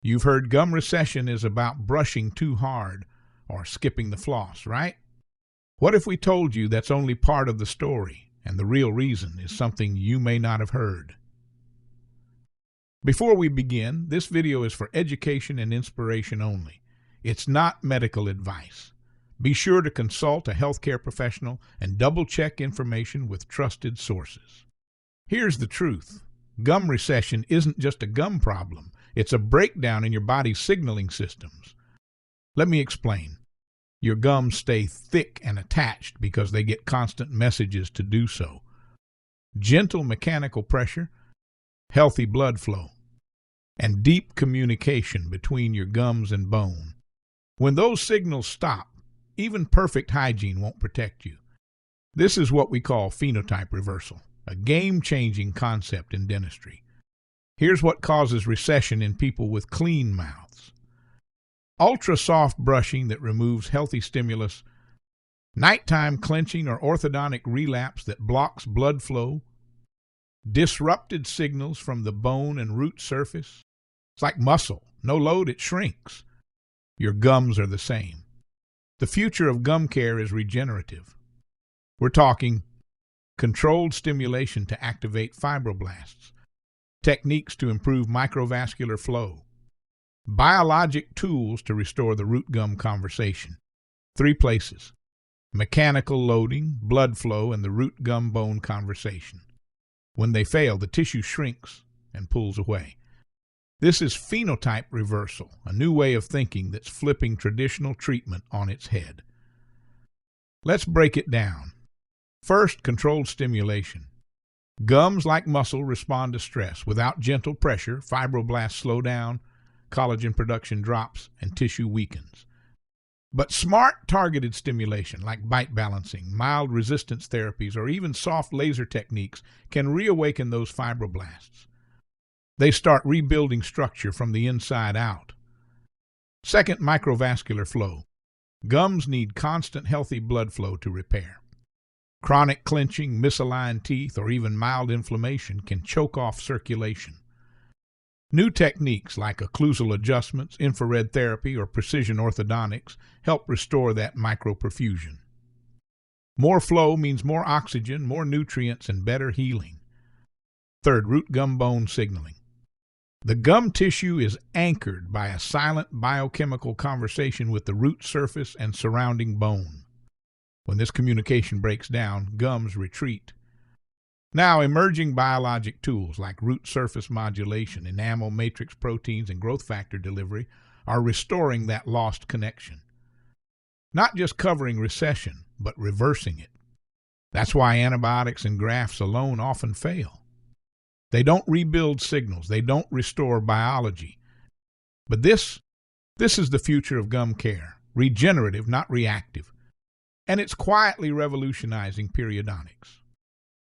You've heard gum recession is about brushing too hard or skipping the floss, right? What if we told you that's only part of the story and the real reason is something you may not have heard? Before we begin, this video is for education and inspiration only. It's not medical advice. Be sure to consult a healthcare professional and double-check information with trusted sources. Here's the truth. Gum recession isn't just a gum problem. It's a breakdown in your body's signaling systems. Let me explain. Your gums stay thick and attached because they get constant messages to do so. Gentle mechanical pressure, healthy blood flow, and deep communication between your gums and bone. When those signals stop, even perfect hygiene won't protect you. This is what we call phenotype reversal, a game-changing concept in dentistry. Here's what causes recession in people with clean mouths. Ultra-soft brushing that removes healthy stimulus, nighttime clenching or orthodontic relapse that blocks blood flow, disrupted signals from the bone and root surface. It's like muscle. No load, it shrinks. Your gums are the same. The future of gum care is regenerative. We're talking controlled stimulation to activate fibroblasts, techniques to improve microvascular flow, biologic tools to restore the root gum conversation. 3 places: mechanical loading, blood flow, and the root gum bone conversation. When they fail, the tissue shrinks and pulls away. This is phenotype reversal, a new way of thinking that's flipping traditional treatment on its head. Let's break it down. First, controlled stimulation. Gums, like muscle, respond to stress. Without gentle pressure, fibroblasts slow down, collagen production drops, and tissue weakens. But smart targeted stimulation, like bite balancing, mild resistance therapies, or even soft laser techniques, can reawaken those fibroblasts. They start rebuilding structure from the inside out. Second, microvascular flow. Gums need constant healthy blood flow to repair. Chronic clenching, misaligned teeth, or even mild inflammation can choke off circulation. New techniques like occlusal adjustments, infrared therapy, or precision orthodontics help restore that microperfusion. More flow means more oxygen, more nutrients, and better healing. Third, root gum bone signaling. The gum tissue is anchored by a silent biochemical conversation with the root surface and surrounding bone. When this communication breaks down, gums retreat. Now, emerging biologic tools like root surface modulation, enamel matrix proteins, and growth factor delivery are restoring that lost connection. Not just covering recession, but reversing it. That's why antibiotics and grafts alone often fail. They don't rebuild signals. They don't restore biology. But this is the future of gum care. Regenerative, not reactive. And it's quietly revolutionizing periodontics.